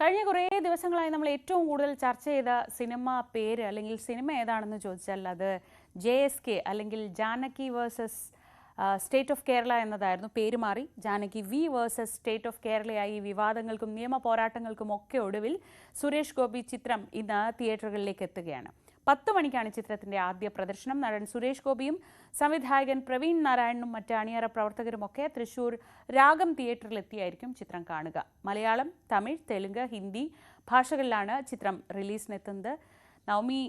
കഴിഞ്ഞ കുറേ ദിവസങ്ങളായി നമ്മൾ ഏറ്റവും കൂടുതൽ ചർച്ച ചെയ്ത സിനിമ പേര് അല്ലെങ്കിൽ സിനിമ ഏതാണെന്ന് ചോദിച്ചാൽ അത് JSK അല്ലെങ്കിൽ Janaki versus state of Kerala എന്നതായിരുന്നു. പേര് മാറി Janaki V versus state of കേരളയായി വിവാദങ്ങൾക്കും നിയമ പോരാട്ടങ്ങൾക്കും ഒക്കെ ഒടുവിൽ സുരേഷ് ഗോപി ചിത്രം ഇന്ന് തിയേറ്ററുകളിലേക്ക് എത്തുകയാണ്. 10 മണിക്കാണ് ചിത്രത്തിന്റെ ആദ്യ പ്രദർശനം. നടൻ സുരേഷ് ഗോപിയും സംവിധായകൻ പ്രവീൺ നാരായണനും മറ്റ് അണിയറ പ്രവർത്തകരുമൊക്കെ തൃശൂർ രാഗം തിയേറ്ററിലെത്തിയായിരിക്കും ചിത്രം കാണുക. മലയാളം, തമിഴ്, തെലുങ്ക്, ഹിന്ദി ഭാഷകളിലാണ് ചിത്രം റിലീസിനെത്തുന്നത്. നവമി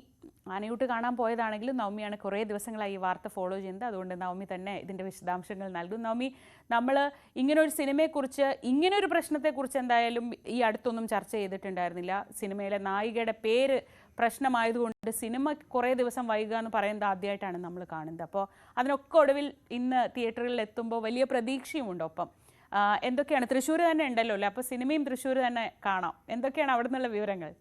ആനയൂട്ട് കാണാൻ പോയതാണെങ്കിലും നവമിയാണ് കുറേ ദിവസങ്ങളായി ഈ വാർത്ത ഫോളോ ചെയ്യുന്നത്. അതുകൊണ്ട് നവമി തന്നെ ഇതിൻ്റെ വിശദാംശങ്ങൾ നൽകും. നവമി, നമ്മൾ ഇങ്ങനൊരു സിനിമയെക്കുറിച്ച് ഇങ്ങനൊരു പ്രശ്നത്തെക്കുറിച്ച് എന്തായാലും ഈ അടുത്തൊന്നും ചർച്ച ചെയ്തിട്ടുണ്ടായിരുന്നില്ല. സിനിമയിലെ നായികയുടെ പേര് പ്രശ്നമായതുകൊണ്ട് സിനിമ കുറേ ദിവസം വൈകുക എന്ന് പറയുന്നത് ആദ്യമായിട്ടാണ് നമ്മൾ കാണുന്നത്. അപ്പോൾ അതിനൊക്കെ ഒടുവിൽ ഇന്ന് തിയേറ്ററുകളിൽ എത്തുമ്പോൾ വലിയ പ്രതീക്ഷയുമുണ്ട്. ഒപ്പം എന്തൊക്കെയാണ്, തൃശ്ശൂർ തന്നെ ഉണ്ടല്ലോ അല്ലേ? അപ്പോൾ സിനിമയും തൃശ്ശൂർ തന്നെ കാണാം. എന്തൊക്കെയാണ് അവിടെ നിന്നുള്ള വിവരങ്ങൾ?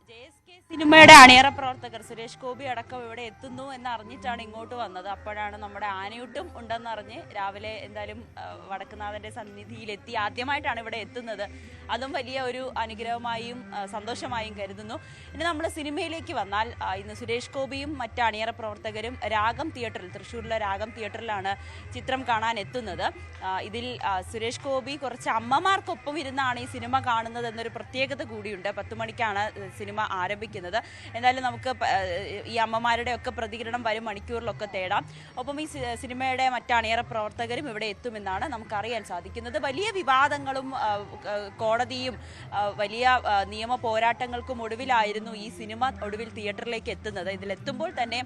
JSK സിനിമയുടെ അണിയറ പ്രവർത്തകർ സുരേഷ് ഗോപി അടക്കം ഇവിടെ എത്തുന്നു എന്നറിഞ്ഞിട്ടാണ് ഇങ്ങോട്ട് വന്നത്. അപ്പോഴാണ് നമ്മുടെ ആനയൂട്ടും ഉണ്ടെന്നറിഞ്ഞ് രാവിലെ എന്തായാലും വടക്കുന്നാഥന്റെ സന്നിധിയിലെത്തി ആദ്യമായിട്ടാണ് ഇവിടെ എത്തുന്നത്. അതും വലിയ ഒരു അനുഗ്രഹമായും സന്തോഷമായും കരുതുന്നു. ഇനി നമ്മൾ സിനിമയിലേക്ക് വന്നാൽ ഇന്ന് സുരേഷ് ഗോപിയും മറ്റ് അണിയറ പ്രവർത്തകരും രാഗം തിയേറ്ററിൽ, തൃശ്ശൂരിലെ രാഗം തിയേറ്ററിലാണ് ചിത്രം കാണാൻ എത്തുന്നത്. ഇതിൽ സുരേഷ് ഗോപി കുറച്ച് അമ്മമാർക്കൊപ്പം ഇരുന്നാണ് ഈ സിനിമ കാണുന്നത് എന്നൊരു പ്രത്യേകത കൂടിയുണ്ട്. 10 മണിക്കാണ് സിനിമ ആരംഭിക്കുന്നത്. എന്തായാലും നമുക്ക് ഈ അമ്മമാരുടെ ഒക്കെ പ്രതികരണം വരും മണിക്കൂറിലൊക്കെ തേടാം. ഒപ്പം ഈ സിനിമയുടെ മറ്റ് അണിയറ പ്രവർത്തകരും ഇവിടെ എത്തുമെന്നാണ് നമുക്കറിയാൻ സാധിക്കുന്നത്. വലിയ വിവാദങ്ങളും കോടതിയും വലിയ നിയമ പോരാട്ടങ്ങൾക്കും ഒടുവിലായിരുന്നു ഈ സിനിമ ഒടുവിൽ തിയേറ്ററിലേക്ക് എത്തുന്നത്. ഇതിലെത്തുമ്പോൾ തന്നെ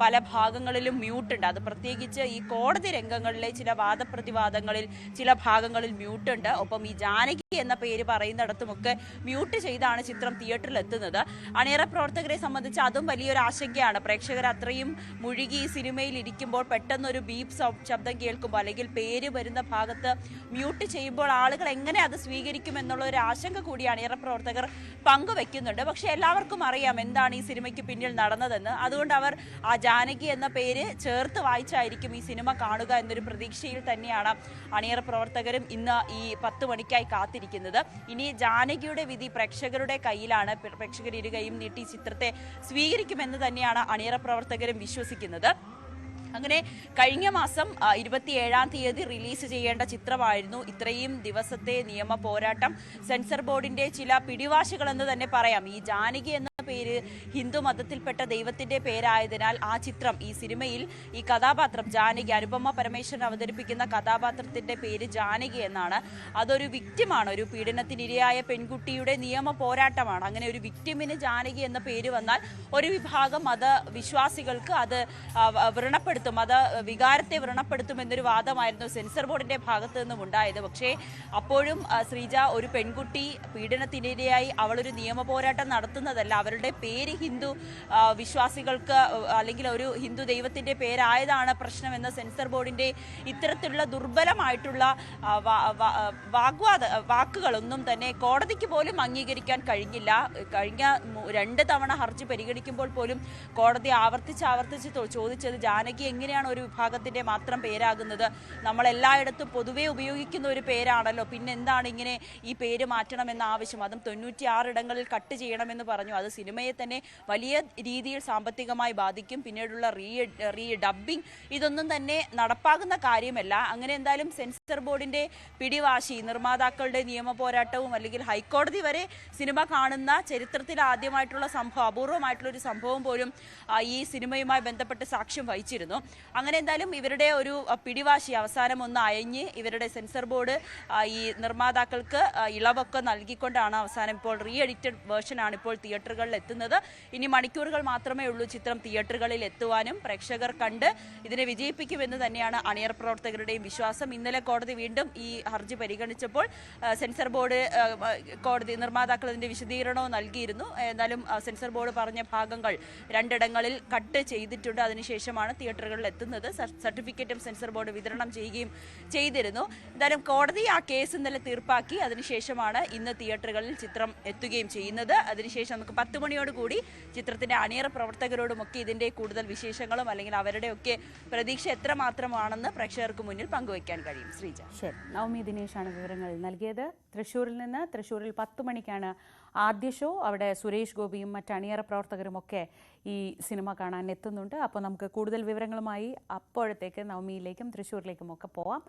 പല ഭാഗങ്ങളിലും മ്യൂട്ടുണ്ട്. അത് പ്രത്യേകിച്ച് ഈ കോടതി രംഗങ്ങളിലെ ചില വാദപ്രതിവാദങ്ങളിൽ ചില ഭാഗങ്ങളിൽ മ്യൂട്ടുണ്ട്. ഒപ്പം ഈ ജാനകി എന്ന പേര് പറയുന്നിടത്തുമൊക്കെ മ്യൂട്ട് ചെയ്താണ് ചിത്രം തിയേറ്ററിൽ എത്തുന്നത്. അണിയറ പ്രവർത്തകരെ സംബന്ധിച്ച് അതും വലിയൊരു ആശങ്കയാണ്. പ്രേക്ഷകർ അത്രയും മുഴുകി ഈ സിനിമയിൽ ഇരിക്കുമ്പോൾ പെട്ടെന്നൊരു ബീപ്പ് ശബ്ദം കേൾക്കുമ്പോൾ അല്ലെങ്കിൽ പേര് വരുന്ന ഭാഗത്ത് മ്യൂട്ട് ചെയ്യുമ്പോൾ ആളുകൾ എങ്ങനെ അത് സ്വീകരിക്കും എന്നുള്ള ഒരു ആശങ്ക കൂടി അണിയറ പ്രവർത്തകർ പങ്കുവെക്കുന്നുണ്ട്. പക്ഷെ എല്ലാവർക്കും അറിയാം എന്താണ് ഈ സിനിമയ്ക്ക് പിന്നിൽ നടന്നതെന്ന്. അതുകൊണ്ട് അവർ ആ ജാനകി എന്ന പേര് ചേർത്ത് വായിച്ചായിരിക്കും ഈ സിനിമ കാണുക എന്നൊരു പ്രതീക്ഷയിൽ തന്നെയാണ് അണിയറ പ്രവർത്തകരും ഇന്ന് ഈ 10 മണിക്കായി കാത്തിരിക്കുന്നത്. ഇനി ജാനകിയുടെ വിധി പ്രേക്ഷകരുടെ കയ്യിലാണ്. പ്രേക്ഷകർ ഇരുകയും നീട്ടി ചിത്രത്തെ സ്വീകരിക്കുമെന്ന് തന്നെയാണ് അണിയറ പ്രവർത്തകരും വിശ്വസിക്കുന്നത്. അങ്ങനെ കഴിഞ്ഞ മാസം 27-ാം തീയതി റിലീസ് ചെയ്യേണ്ട ചിത്രമായിരുന്നു. ഇത്രയും ദിവസത്തെ നിയമ പോരാട്ടം, സെൻസർ ബോർഡിന്റെ ചില പിടിവാശികൾ എന്ന് തന്നെ പറയാം. ഈ ജാനകി എന്ന പേര് ഹിന്ദു മതത്തിൽപ്പെട്ട ദൈവത്തിന്റെ പേരായതിനാൽ ആ ചിത്രം, ഈ സിനിമയിൽ ഈ കഥാപാത്രം ജാനകി, അനുപമ പരമേശ്വരൻ അവതരിപ്പിക്കുന്ന കഥാപാത്രത്തിന്റെ പേര് ജാനകി എന്നാണ്. അതൊരു വിക്റ്റിമാണ്, ഒരു പീഡനത്തിനിരയായ പെൺകുട്ടിയുടെ നിയമ പോരാട്ടമാണ്. അങ്ങനെ ഒരു വിക്റ്റിമിന് ജാനകി എന്ന പേര് വന്നാൽ ഒരു വിഭാഗം മതവിശ്വാസികൾക്ക് അത് വ്രണപ്പെടുത്തും, അത് വികാരത്തെ വ്രണപ്പെടുത്തും എന്നൊരു വാദമായിരുന്നു സെൻസർ ബോർഡിന്റെ ഭാഗത്തു നിന്നും ഉണ്ടായത്. പക്ഷേ അപ്പോഴും ശ്രീജ, ഒരു പെൺകുട്ടി പീഡനത്തിനിരയായി അവളൊരു നിയമ പോരാട്ടം നടത്തുന്നതല്ല, അവരുടെ പേര് ഹിന്ദു വിശ്വാസികൾക്ക് അല്ലെങ്കിൽ ഒരു ഹിന്ദു ദൈവത്തിന്റെ പേരായതാണ് പ്രശ്നമെന്ന സെൻസർ ബോർഡിന്റെ ഇത്തരത്തിലുള്ള ദുർബലമായിട്ടുള്ള വാക്കുകളൊന്നും തന്നെ കോടതിക്ക് പോലും അംഗീകരിക്കാൻ കഴിഞ്ഞില്ല. കഴിഞ്ഞ 2 തവണ ഹർജി പരിഗണിക്കുമ്പോൾ പോലും കോടതി ആവർത്തിച്ച് ചോദിച്ചത് ജാനകി എങ്ങനെയാണ് ഒരു വിഭാഗത്തിന്റെ മാത്രം പേരാകുന്നത്? നമ്മൾ എല്ലായിടത്തും പൊതുവെ ഉപയോഗിക്കുന്ന ഒരു പേരാണല്ലോ, പിന്നെ എന്താണ് ഇങ്ങനെ ഈ പേര് മാറ്റണമെന്ന ആവശ്യം? അതും 96 ഇടങ്ങളിൽ കട്ട് ചെയ്യണമെന്ന് പറഞ്ഞു. അത് സിനിമയെ തന്നെ വലിയ രീതിയിൽ സാമ്പത്തികമായി ബാധിക്കും. പിന്നീടുള്ള റീ ഡബ്ബിംഗ് ഇതൊന്നും തന്നെ നടപ്പാകുന്ന കാര്യമല്ല. അങ്ങനെ എന്തായാലും സെൻസർ ബോർഡിന്റെ പിടിവാശി, നിർമ്മാതാക്കളുടെ നിയമ പോരാട്ടവും അല്ലെങ്കിൽ ഹൈക്കോടതി വരെ സിനിമ കാണുന്ന ചരിത്രത്തിൽ ആദ്യമായിട്ടുള്ള സംഭവം, അപൂർവമായിട്ടുള്ള ഒരു സംഭവം പോലും ഈ സിനിമയുമായി ബന്ധപ്പെട്ട് സാക്ഷ്യം വഹിച്ചിരുന്നു. അങ്ങനെ എന്തായാലും ഇവരുടെ ഒരു പിടിവാശി അവസാനം ഒന്ന് അയഞ്ഞ് ഇവരുടെ സെൻസർ ബോർഡ് ഈ നിർമ്മാതാക്കൾക്ക് ഇളവൊക്കെ നൽകിക്കൊണ്ടാണ് അവസാനം ഇപ്പോൾ റീ എഡിറ്റഡ് വേർഷനാണ് ഇപ്പോൾ തിയേറ്ററുകളിൽ എത്തുന്നത്. ഇനി മണിക്കൂറുകൾ മാത്രമേ ഉള്ളൂ ചിത്രം തിയേറ്ററുകളിൽ എത്തുവാനും. പ്രേക്ഷകർ കണ്ട് ഇതിനെ വിജയിപ്പിക്കുമെന്ന് തന്നെയാണ് അണിയറ പ്രവർത്തകരുടെയും വിശ്വാസം. ഇന്നലെ കോടതി വീണ്ടും ഈ ഹർജി പരിഗണിച്ചപ്പോൾ സെൻസർ ബോർഡ് നിർമ്മാതാക്കൾ ഇതിന്റെ വിശദീകരണവും നൽകിയിരുന്നു. എന്നാലും സെൻസർ ബോർഡ് പറഞ്ഞ ഭാഗങ്ങൾ 2 ഇടങ്ങളിൽ കട്ട് ചെയ്തിട്ടുണ്ട്. അതിനുശേഷമാണ് തിയേറ്ററുകളിൽ എത്തുന്നത്. സർട്ടിഫിക്കറ്റും സെൻസർ ബോർഡ് വിതരണം ചെയ്യുകയും ചെയ്തിരുന്നു. എന്തായാലും കോടതി ആ കേസ് ഇന്നലെ തീർപ്പാക്കി. അതിനുശേഷമാണ് ഇന്ന് തിയേറ്ററുകളിൽ ചിത്രം എത്തുകയും ചെയ്യുന്നത്. അതിനുശേഷം നമുക്ക് 10 മണിയോടുകൂടി ചിത്രത്തിന്റെ അണിയറ പ്രവർത്തകരോടുമൊക്കെ ഇതിന്റെ കൂടുതൽ വിശേഷങ്ങളും അല്ലെങ്കിൽ അവരുടെയൊക്കെ പ്രതീക്ഷ എത്രമാത്രമാണെന്ന് പ്രേക്ഷകർക്ക് മുന്നിൽ പങ്കുവയ്ക്കാൻ കഴിയും. ശ്രീജ. ശരി, നവമി ദിനേശാണ് വിവരങ്ങൾ നൽകിയത്. തൃശ്ശൂരിൽ നിന്ന്. തൃശ്ശൂരിൽ 10 മണിക്കാണ് ആദ്യ ഷോ. അവിടെ സുരേഷ് ഗോപിയും മറ്റ് അണിയറ പ്രവർത്തകരുമൊക്കെ ഈ സിനിമ കാണാൻ എത്തുന്നുണ്ട്. അപ്പോൾ നമുക്ക് കൂടുതൽ വിവരങ്ങളുമായി അപ്പോഴത്തേക്ക് നവമിയിലേക്കും തൃശ്ശൂരിലേക്കും ഒക്കെ പോവാം.